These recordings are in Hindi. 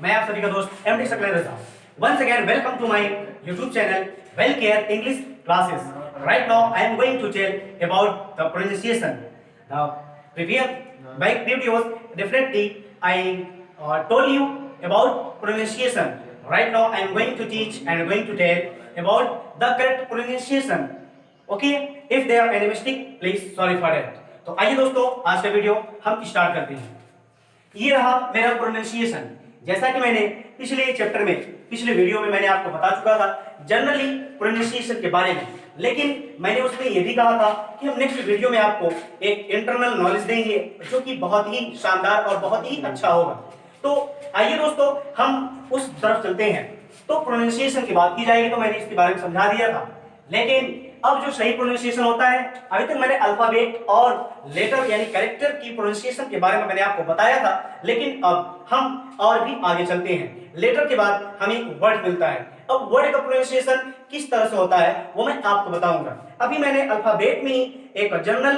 मैं आप सभी का दोस्त MD सकलेर Raza. Once again, welcome to my YouTube channel, Wellcare English Classes. Right now, I am going to tell about the pronunciation. The previous by videos, definitely I told you about pronunciation. Right now, I am going to teach and going to tell about the correct pronunciation. Okay? If there are any mistake, please sorry for that. तो आइए दोस्तों, आज का वीडियो हम स्टार्ट करते हैं। ये रहा मेरा प्रोनाउंसिएशन। जैसा कि मैंने पिछले चैप्टर में, पिछले वीडियो में मैंने आपको बता चुका था जनरली प्रोनाउंसिएशन के बारे में, लेकिन मैंने उसमें यह भी कहा था कि हम नेक्स्ट वीडियो में आपको एक इंटरनल नॉलेज देंगे जो कि बहुत ही शानदार और बहुत ही अच्छा होगा। तो आइए दोस्तों, हम उस तरफ चलते हैं। तो प्रोनाउंसिएशन की बात की जाएगी तो मैंने इसके बारे में समझा दिया था, लेकिन अब जो सही प्रोनाउंसिएशन होता है, अभी तक मैंने अल्फाबेट और लेटर यानी कैरेक्टर की प्रोनाउंसिएशन के बारे में मैंने आपको बताया था, लेकिन अब हम और भी आगे चलते हैं। लेटर के बाद हमें वर्ड मिलता है। अब वर्ड का प्रोनाउंसिएशन किस तरह से होता है वो मैं आपको बताऊंगा। अभी मैंने अल्फाबेट में ही एक जनरल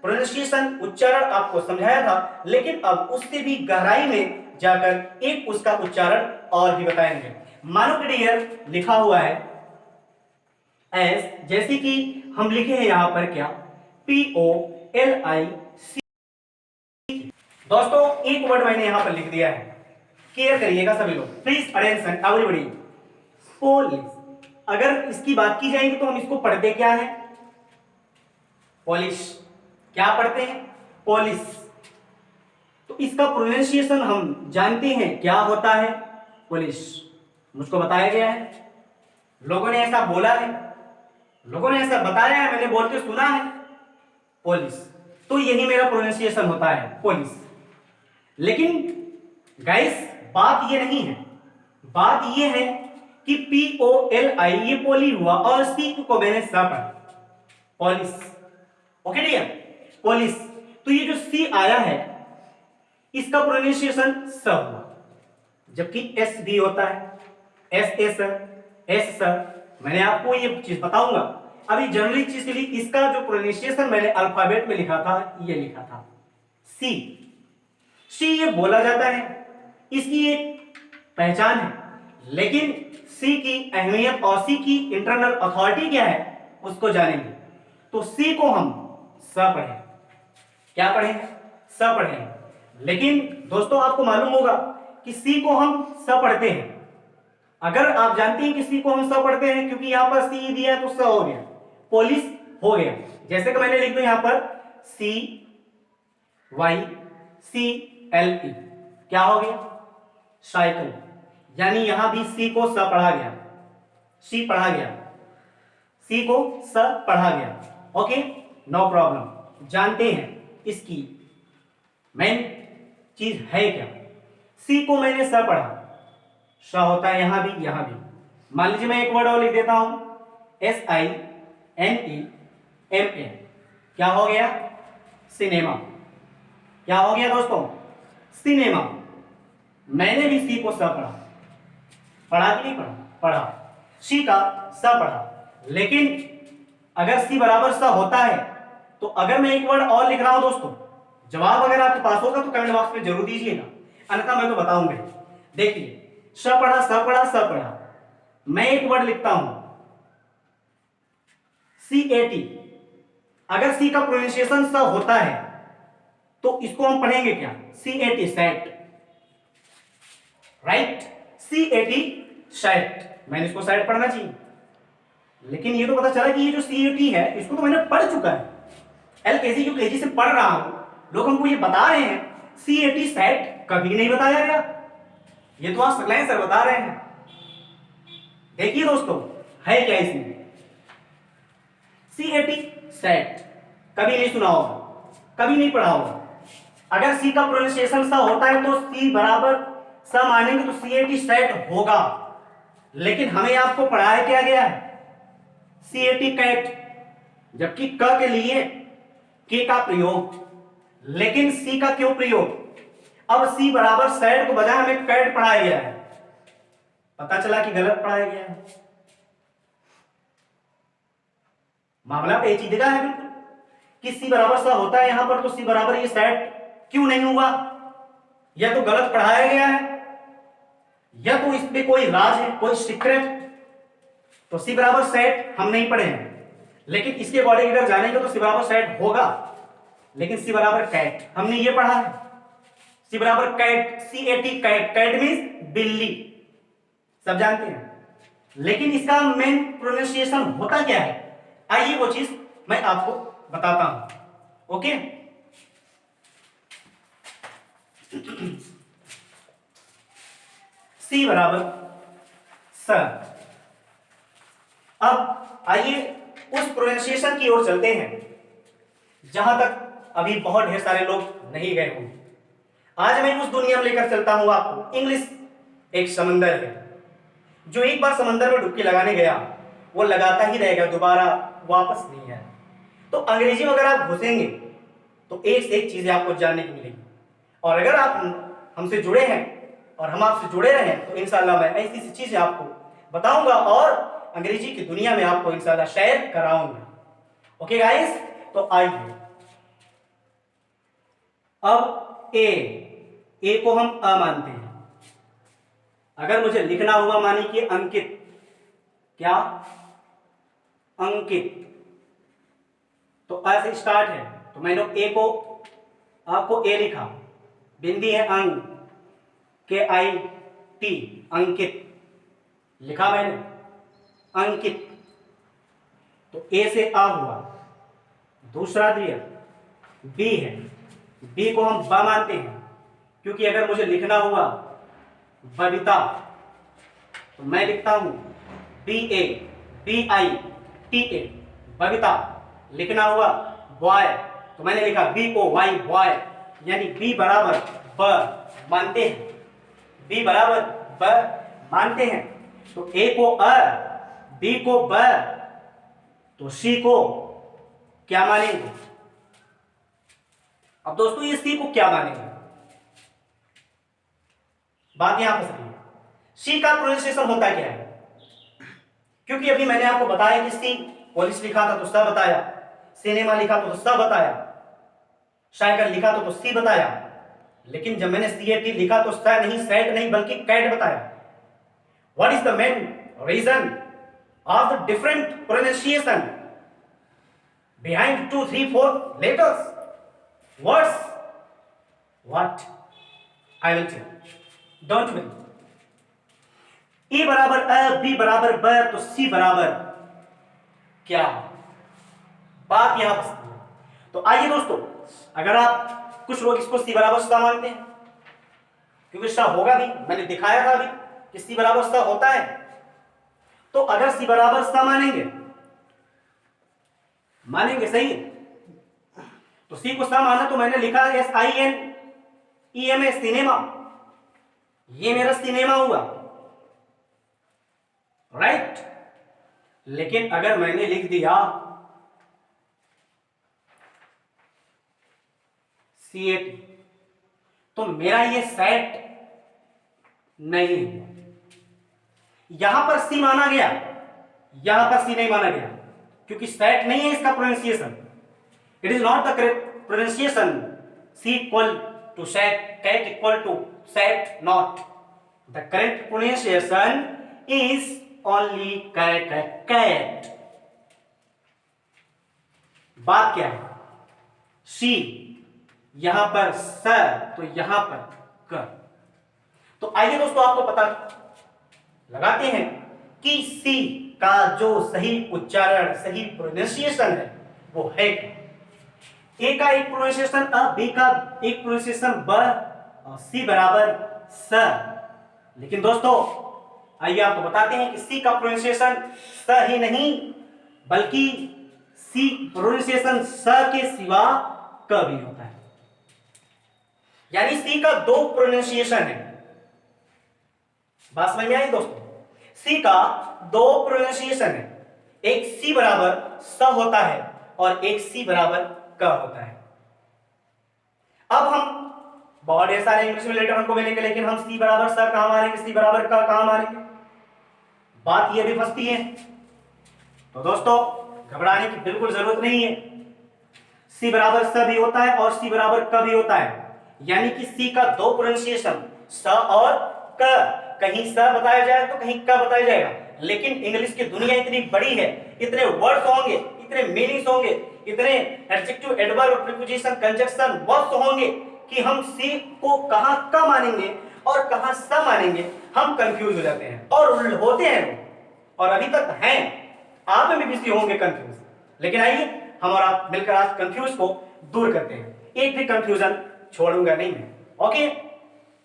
प्रोनाउंसिएशन उच्चारण आपको समझाया था, लेकिन अब उससे भी गहराई में जाकर एक उसका उच्चारण और भी बताएंगे। मानो कि डियर लिखा हुआ है एस, जैसे कि हम लिखे हैं यहां पर क्या, POLIC। दोस्तों एक वर्ड मैंने यहां पर लिख दिया है, केयर करिएगा सभी लोग, प्लीज अटेंशन एवरीबॉडी। पोलिश। अगर इसकी बात की जाएगी तो हम इसको पढ़ते क्या है, पॉलिश। क्या पढ़ते हैं, पॉलिश। तो इसका प्रोनाउंसिएशन हम जानते हैं क्या होता है, पॉलिश। मुझको बताया गया है, लोगों ने ऐसा बोला है, लोगों ने ऐसा बताया है, मैंने बोलते सुना है, पॉलिश। तो यही मेरा प्रोनाउंसिएशन होता है, पॉलिश। लेकिन गाइस बात ये नहीं है, बात ये है कि POLI ये पोली हुआ और सी को मैंने सा पढ़ा, पॉलिश। Okay dear, polish. तो ये जो सी आया है इसका प्रोनाउंसिएशन स हुआ, जबकि एस भी होता है, एस सर। मैंने आपको ये चीज बताऊंगा। अभी जनरली चीज के लिए इसका जो प्रोनाउंसिएशन मैंने अल्फाबेट में लिखा था, ये लिखा था सी। सी ये बोला जाता है, इसकी एक पहचान है, लेकिन सी की अहमियत और सी की इंटरनल अथॉरिटी क्या है उसको जानेंगे। तो सी को हम स पढ़ें, क्या पढ़ें, स पढ़ें। लेकिन दोस्तों आपको मालूम होगा कि सी को हम स पढ़ते हैं। अगर आप जानते हैं कि सी को हम स पढ़ते हैं क्योंकि यहां पर सी दिया है तो स हो गया, पॉलिश हो गया। जैसे कि मैंने लिख दूं यहां पर CYCLE, क्या हो गया, साइकिल। यानी यहां भी सी को स पढ़ा गया, सी पढ़ा गया, सी को स पढ़ा गया। Okay, no problem. जानते हैं इसकी मेन चीज है क्या। सी को मैंने स पढ़ा, श होता है यहां भी, यहां भी। मान लीजिए मैं एक वर्ड और लिख देता हूं, SINEMA। क्या हो गया, सिनेमा। क्या हो गया दोस्तों, सिनेमा। मैंने भी सी को स पढ़ा, पढ़ा कि नहीं पढ़ा, पढ़ा। सी का स पढ़ा। लेकिन अगर सी बराबर स होता है तो अगर मैं एक वर्ड और लिख रहा हूं दोस्तों, जवाब अगर आपके पास होगा तो कमेंट बॉक्स में जरूर दीजिएगा, अन्यथा मैं तो बताऊंगा। देखिए स पढ़ा, स पढ़ा, स पढ़ा। मैं एक वर्ड लिखता हूं CAT। अगर सी का प्रोनाउंसिएशन स होता है तो इसको हम पढ़ेंगे क्या, CAT, set. Right, CAT set. मैंने इसको सेट पढ़ना चाहिए, लेकिन ये तो पता चला कि ये जो CAT है इसको तो मैंने पढ़ चुका है, LKG UKG से पढ़ रहा हूं। लोग हमको ये बता रहे हैं CAT सेट, कभी नहीं बताया गया। ये तो आज सकलाइन सर बता रहे हैं। देखिए दोस्तों है क्या इसमें, CAT सेट कभी नहीं सुना होगा, कभी नहीं पढ़ा होगा। अगर सी का प्रोनाउंसिएशन स होता है तो सी बराबर स मानेंगे तो CAT सेट होगा, लेकिन हमें आपको पढ़ाया क्या गया है, CAT कैट, जबकि क के लिए के का प्रयोग, लेकिन सी का क्यों प्रयोग। अब सी बराबर सेट को बजाय हमें कैट पढ़ाया गया है, पता चला कि गलत पढ़ाया गया है। मामला पेचीदा है बिल्कुल कि सी बराबर सा होता है यहां पर, तो सी बराबर ये सेट क्यों नहीं हुआ, यह तो गलत पढ़ाया गया है। या तो इसमें कोई राज है, कोई सीक्रेट। तो सी बराबर सेट हम नहीं पढ़े हैं, लेकिन इसके अकॉर्डिंग अगर जानेंगे तो सी बराबर सेट होगा। लेकिन सी बराबर कैट हमने ये पढ़ा है, सी बराबर cat, CAT cat, cat means बिल्ली, सब जानते हैं। लेकिन इसका मेन प्रोनाउंसिएशन होता क्या है, आइए वो चीज मैं आपको बताता हूं। ओके, सी बराबर सर। अब आइए उस प्रोनाउंसिएशन की ओर चलते हैं जहां तक अभी बहुत ढेर सारे लोग नहीं गए होंगे। आज मैं उस दुनिया में लेकर चलता हूं आपको। इंग्लिश एक समंदर है, जो एक बार समंदर में डुबकी लगाने गया वो लगाता ही रहेगा, दोबारा वापस नहीं आया। तो अंग्रेजी में अगर आप घुसेंगे तो एक से एक चीजें आपको जानने को मिलेगी। और अगर आप हमसे जुड़े हैं और हम आपसे जुड़े रहे तो इंशाल्लाह मैं ऐसी सी चीजें आपको बताऊंगा और अंग्रेजी की दुनिया में आपको इंशाल्लाह शेयर कराऊंगा। ओके गाइस, तो आइए अब ए को हम अ मानते हैं। अगर मुझे लिखना हुआ मानी कि अंकित, क्या अंकित, तो अ से स्टार्ट है, तो मैंने ए को, आपको ए लिखा, बिंदी है अंग, KIT अंकित लिखा मैंने, अंकित। तो ए से आ हुआ। दूसरा दिया बी है, बी को हम बा मानते हैं, क्योंकि अगर मुझे लिखना हुआ बबीता तो मैं लिखता हूं BABITA बबीता। लिखना हुआ बॉय तो मैंने लिखा BOY बॉय, यानी बी बराबर ब मानते हैं, बी बराबर ब मानते हैं। तो ए को अ, बी को ब, तो सी को क्या मानेंगे। अब दोस्तों ये सी को क्या मानेंगे, बात यहां फंस रही है। सी का प्रोनाउंसिएशन होता क्या है, क्योंकि अभी मैंने आपको बताया कि सी पुलिस लिखा था तो स बताया, सिनेमा लिखा तो स बताया, साइकिल लिखा तो सी बताया। लेकिन जब मैंने CAT लिखा तो स नहीं, सेट नहीं, बल्कि कैट बताया। What is the main reason of the different pronunciation behind 2, 3, 4 letters words? What I will tell, don't worry. A बराबर अ, बी बराबर ब, तो सी बराबर क्या, बात यहां फंसती है। तो आइए दोस्तों, अगर आप, कुछ लोग इसको सी बराबर सा मानते हैं, क्योंकि सा होगा भी, मैंने दिखाया था अभी कि सी बराबर सा होता है। तो अगर सी बराबर सा मानेंगे, मानेंगे सही है, तो सी को सा माना तो मैंने लिखा SINEMA, सिनेमा, ये मेरा सिनेमा हुआ, राइट। लेकिन अगर मैंने लिख दिया CAT, तो मेरा ये सेट नहीं हुआ। यहां पर सी माना गया, यहां पर सी नहीं माना गया, क्योंकि सेट नहीं है इसका pronunciation. It is not the correct pronunciation. C equal to set, cat equal to set, not the correct pronunciation is only cat, cat. बात क्या है, सी यहां पर स, तो यहां पर क। तो आइए दोस्तों आपको पता लगाते हैं कि सी का जो सही उच्चारण, सही प्रोनाउंसिएशन है वो है। ए का एक प्रोनाउंसिएशन अ, बी का एक प्रोनाउंसिएशन ब, और सी बराबर स। लेकिन दोस्तों आइए आपको बताते हैं कि सी का प्रोनाउंसिएशन स ही नहीं, बल्कि सी प्रोनाउंसिएशन स के सिवा क भी होता है। यानी सी का दो प्रोनाउंसिएशन है। बात समझ में आई दोस्तों, सी का दो प्रोनाउंसिएशन है, एक सी बराबर स होता है और एक सी बराबर क होता है। अब हम बहुत ढेर सारे इंग्लिश में लेटर हमको मिलेंगे, लेकिन हम सी बराबर स कहां मारेंगे, सी बराबर क कहां मारेंगे, बात यह भी फंसती है। तो दोस्तों घबराने की बिल्कुल जरूरत नहीं है। सी बराबर स भी होता है और सी बराबर क भी होता है, यानी कि सी का दो प्रोनाउंसिएशन स और क, कहीं स बताया जाएगा तो कहीं क बताया जाएगा, लेकिन इंग्लिश की दुनिया इतनी बड़ी है, इतने वर्ड्स होंगे, इतने मीनिंग्स होंगे, इतने adjective, adverb, preposition, conjunction, verbs होंगे कि हम सी को कहां क मानेंगे और कहां स मानेंगे, हम कंफ्यूज हो जाते हैं और होते हैं और अभी तक हैं, आप में भी होंगे कंफ्यूज। लेकिन आइए हम और आप मिलकर आज कंफ्यूज को दूर करते हैं। एक भी कंफ्यूजन छोड़ूंगा नहीं मैं, ओके?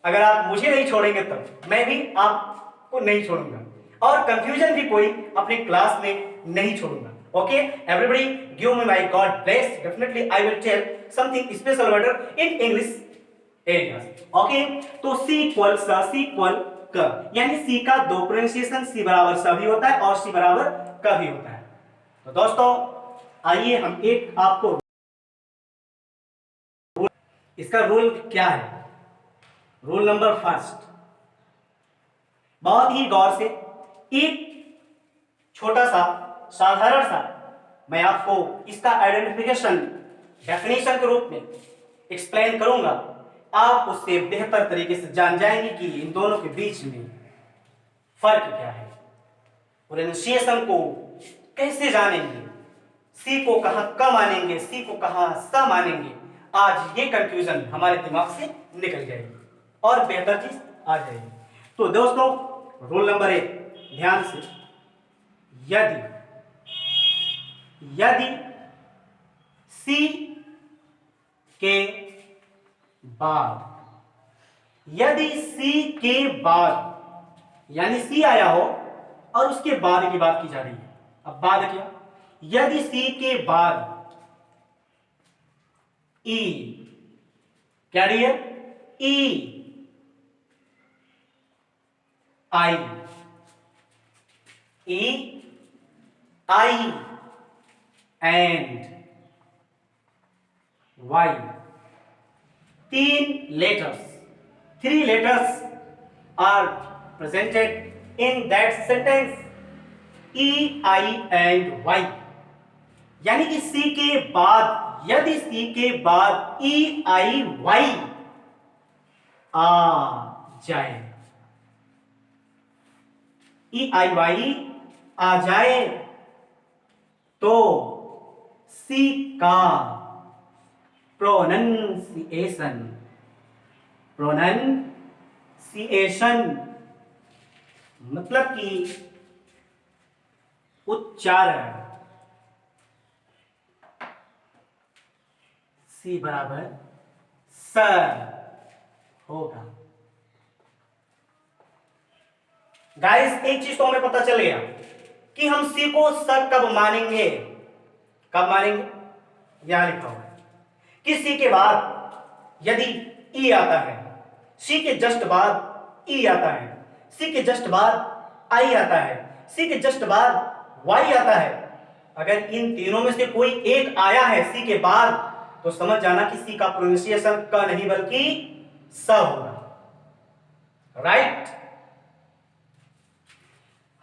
अगर आप मुझे नहीं छोड़ेंगे तब मैं भी आपको नहीं छोड़ूंगा और कंफ्यूजन भी कोई अपने क्लास में नहीं छोड़ूंगा, okay? Everybody give me my God bless, definitely I will tell something special word in English areas, okay? तो सी इक्वल स, सी इक्वल क, यानी सी का दो प्रोनाउंसिएशन सी बराबर स भी होता है और सी बराबर क भी होता है। तो दोस्तों आइए हम एक आपको इसका रूल क्या है, रूल नंबर फर्स्ट, बहुत ही गौर से एक छोटा सा साधारण सा मैं आपको इसका आइडेंटिफिकेशन डेफिनेशन के रूप में एक्सप्लेन करूंगा, आप उससे बेहतर तरीके से जान जाएंगे कि इन दोनों के बीच में फर्क क्या है, प्रोनाउंसिएशन को कैसे जानेंगे, सी को कहां क मानेंगे, सी को कहां स मानेंगे। आज ये कंफ्यूजन हमारे दिमाग से निकल जाएगी और बेहतर चीज आ जाएगी। तो दोस्तों रूल नंबर 1 ध्यान से, यदि यदि सी के बाद, यदि सी के बाद यानी सी आया हो और उसके बाद की बात की जा रही है, अब बाद क्या, यदि सी के बाद ई, क्या dear, E I, E I and Y, तीन letters, three letters are presented in that sentence, E I and Y, यानी कि सी के बाद, यदि सी के बाद ई आई वाई आ जाए, ई आई वाई आ जाए तो सी का प्रोनंसिएशन, प्रोनंसिएशन मतलब कि उच्चारण, सी बराबर स होगा। गाइस एक चीज तो हमें पता चल गया कि हम सी को स कब मानेंगे, कब मानेंगे, यहां लिखा हुआ है कि सी के बाद यदि ई आता है, सी के जस्ट बाद ई आता है, सी के जस्ट बाद आई आता है, सी के जस्ट बाद वाई आता है, अगर इन तीनों में से कोई एक आया है सी के बाद तो समझ जाना कि सी का प्रोनाउंसिएशन क नहीं बल्कि स होगा, राइट?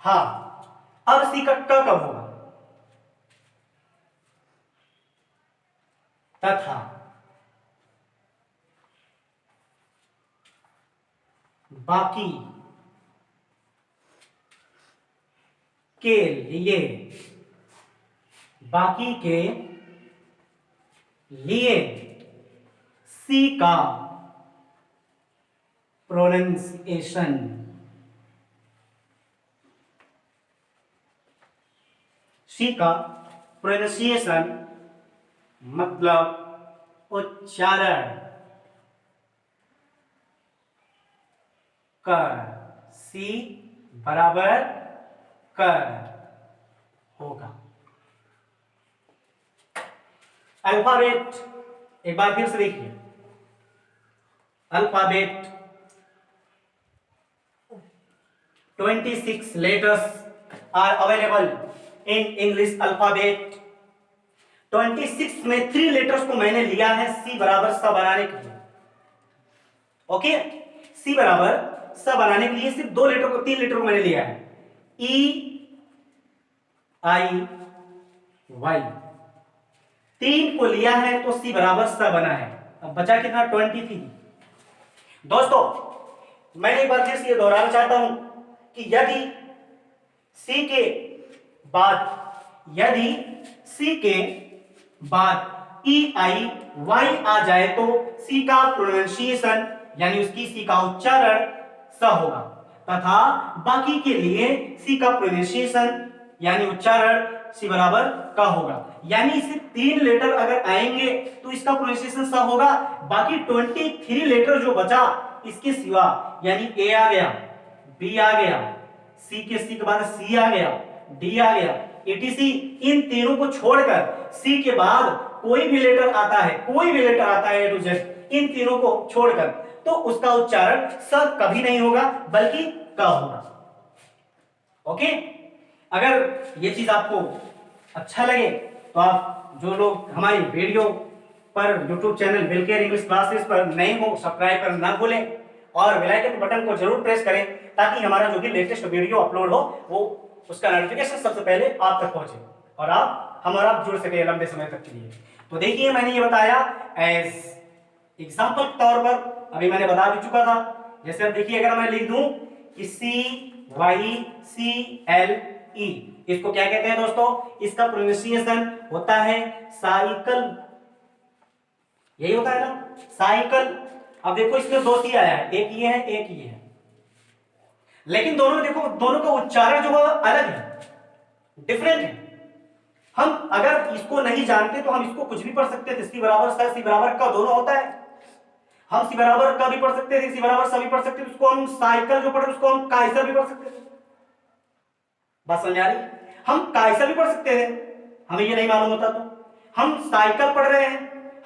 हां, अब सी का क कब होगा, तथा बाकी के लिए, बाकी के लिए सी का प्रोनाउंसिएशन, सी का प्रोनाउंसिएशन मतलब उच्चारण कर, सी बराबर कर होगा। अल्फाबेट एक बार फिर से देखिए, alphabet 26 letters are available in English alphabet। 26 में 3 लेटर्स को मैंने लिया है सी बराबर स बनाने के लिए, ओके? सी बराबर स बनाने के लिए सिर्फ 2 लेटर को, 3 लेटर को मैंने लिया है, ई आई वाई, 3 को लिया है तो सी बराबर स बना है। अब बचा कितना, 23। दोस्तों मैंने एक बार फिर से ये दोहराना चाहता हूं कि यदि सी के बाद ई आई वाई आ जाए तो सी का प्रोनाउंसिएशन यानी उसकी सी का उच्चारण स होगा, तथा बाकी के लिए सी का प्रोनाउंसिएशन यानी उच्चारण सी बराबर का होगा। यानी इसे 3 लेटर अगर आएंगे तो इसका प्रोनाउंसिएशन स होगा, बाकी 23 लेटर जो बचा इसके सिवा यानी ए आ गया, बी आ गया, सी के बाद सी आ गया, डी आ गया, एटीसी, इन तीनों को छोड़कर सी के बाद कोई भी लेटर आता है ए टू जेड, इन तीनों को छोड़कर, तो उसका उच्चारण स कभी नहीं होगा बल्कि क होगा। ओके, अगर ये चीज आपको अच्छा लगे तो आप जो लोग हमारी वीडियो पर यूट्यूब चैनल वेलकेयर इंग्लिश क्लासेस पर नए हो, सब्सक्राइब करना ना भूलें और बेल आइकन बटन को जरूर प्रेस करें ताकि हमारा जो भी लेटेस्ट वीडियो अपलोड हो वो उसका नोटिफिकेशन सबसे पहले आप तक पहुंचे और आप हमारा जुड़ सके लंबे समय तक के लिए। तो देखिए, मैंने ये बताया एज एग्जांपल के तौर पर, अभी मैंने बता भी चुका था। जैसे अब देखिए, अगर मैं लिख दूं कि CYCLE, इसको क्या कहते हैं दोस्तों? इसका प्रोनाउंसिएशन होता है साइकिल, यही होता है ना, साइकिल। अब देखो इसमें 2 सी आया है, एक ये है एक ये है, लेकिन दोनों देखो, दोनों का उच्चारण जो है अलग है, डिफरेंट है। हम अगर इसको नहीं जानते तो हम इसको कुछ भी पढ़ सकते थे, सी बराबर स, सी बराबर का दोनों होता है। हम सी बराबर का भी पढ़ सकते थे, सी बराबर स भी पढ़ सकते थे, उसको हम साइकिल जो पढ़े उसको हम काइसर भी पढ़ सकते थे। बात समझ आ रही? हम काइसर भी पढ़ सकते थे, हमें ये नहीं मालूम होता तो। हम साइकिल पढ़ रहे हैं,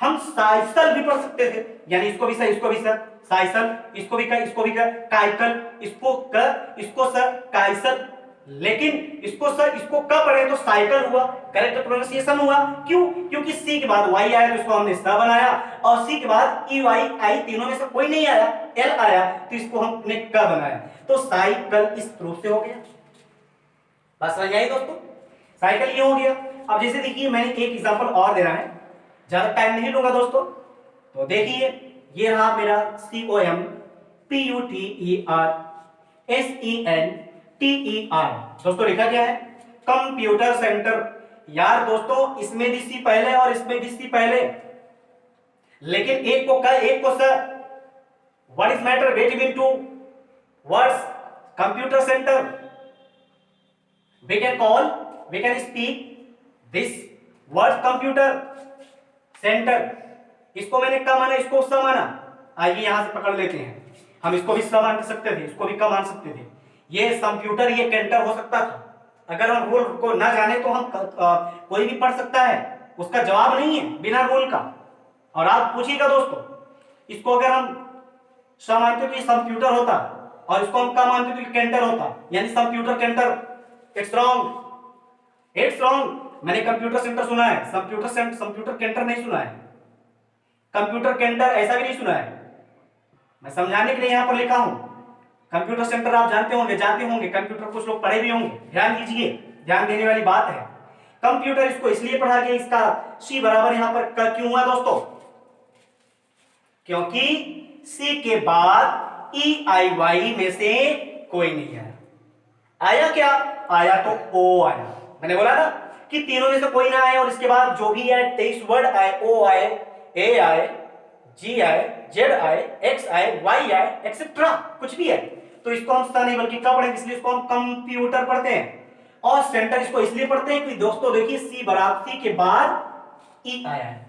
हम साइकिल भी पढ़ सकते थे, यानी इसको भी स, इसको भी स, साइकिल, इसको भी क, इसको भी क, काइकल, इसको क, इसको स, काइसल। लेकिन इसको स, इसको क पढ़े तो साइकिल हुआ, करेक्ट प्रोनाउंसिएशन हुआ। क्यों? क्योंकि सी के बाद वाई आया तो इसको हमने स बनाया, और सी के बाद ई वाई आई तीनों में से कोई नहीं आया, एल आया तो इसको हमने क बनाया, तो साइकिल इस रूप से हो गया। बात समझ आई दोस्तों? साइकिल ये हो गया। अब जैसे देखिए, मैंने एक एग्जांपल और देना है, ज्यादा टाइम नहीं लूंगा दोस्तों। तो देखिए, ये रहा मेरा COMPUTERSENTER। दोस्तों लिखा क्या है? Computer centre. यार दोस्तों, इसमें भी सी पहले और इसमें भी सी पहले, लेकिन एक को क एक को स। What is matter between two words? Computer centre. we can speak this word computer center। इसको मैंने क माना, इसको स माना। आइए यहां से पकड़ लेते हैं, हम इसको भी स मान सकते थे, इसको भी क मान सकते थे। ये कंप्यूटर, ये कैंटर हो सकता था। अगर हम रूल को ना जाने तो हम कोई भी पढ़ सकता है, उसका जवाब नहीं है बिना रूल का। और आप पूछिएगा दोस्तों, इसको अगर हम स मानते तो ये कंप्यूटर होता, और इसको हम क मानते तो ये कैंटर होता, यानी कंप्यूटर कैंटर। It's wrong. मैंने कंप्यूटर सेंटर सुना है, कंप्यूटर कैंटर नहीं सुना है, कंप्यूटर कैंटर ऐसा भी नहीं सुना है। मैं समझाने के लिए यहां पर लिखा हूं। कंप्यूटर सेंटर आप जानते होंगे, कंप्यूटर कुछ लोग पढ़े भी होंगे। ध्यान दीजिए, ध्यान देने वाली बात है। कंप्यूटर इसको इसलिए पढ़ा गया, इसका सी बराबर यहां पर क क्यों हुआ दोस्तों? क्योंकि सी के बाद ई आई वाई में से कोई नहीं आया। आया क्या? आया तो ओ आया। मैंने बोला ना कि तीनों में से कोई ना आए, और इसके बाद जो भी आए 23 वर्ड आए, ओ आए, ए आए, जी आए, जेड आए, एक्स आए, वाई आए, एक्सेट्रा, कुछ भी आए, तो इसको हम सा नहीं बल्कि का पढ़ेंगे, इसलिए इसको हम कंप्यूटर पढ़ते हैं। और सेंटर इसको इसलिए पढ़ते हैं कि दोस्तों देखिए, सी बराबर सी के बाद ई आया है,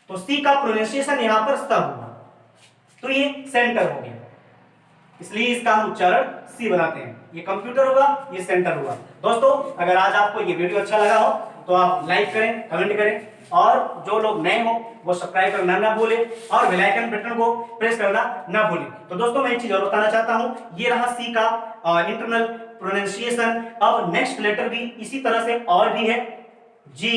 तो सी का प्रोनाउंसिएशन यहां पर स हुआ, तो ये सेंटर हो गया, इसलिए इसका हम उच्चारण सी बनाते हैं। ये कंप्यूटर हुआ, ये सेंटर हुआ। दोस्तों, अगर आज आपको ये वीडियो अच्छा लगा हो तो आप लाइक करें, कमेंट करें, और जो लोग नए हो वो सब्सक्राइब करना ना भूलें और बेल आइकन बटन को प्रेस करना ना भूलें। तो दोस्तों, मैं एक चीज और बताना चाहता हूं, ये रहा सी का इंटरनल प्रोनाउंसिएशन। अब नेक्स्ट लेटर भी इसी तरह से और भी है, जी।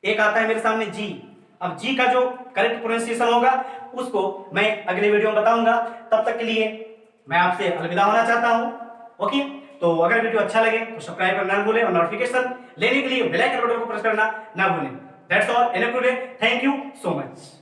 एक आता है मेरे सामने जी। अब जी का जो करेक्ट प्रोनाउंसिएशन होगा उसको मैं अगले वीडियो में बताऊंगा। तब तक के लिए मैं आपसे अलविदा होना चाहता हूं। ओके, तो अगर वीडियो अच्छा लगे तो सब्सक्राइब करना ना भूलें और नोटिफिकेशन लेने के लिए बेल आइकन बटन को प्रेस करना ना भूलें। That's all in today. Thank you so much.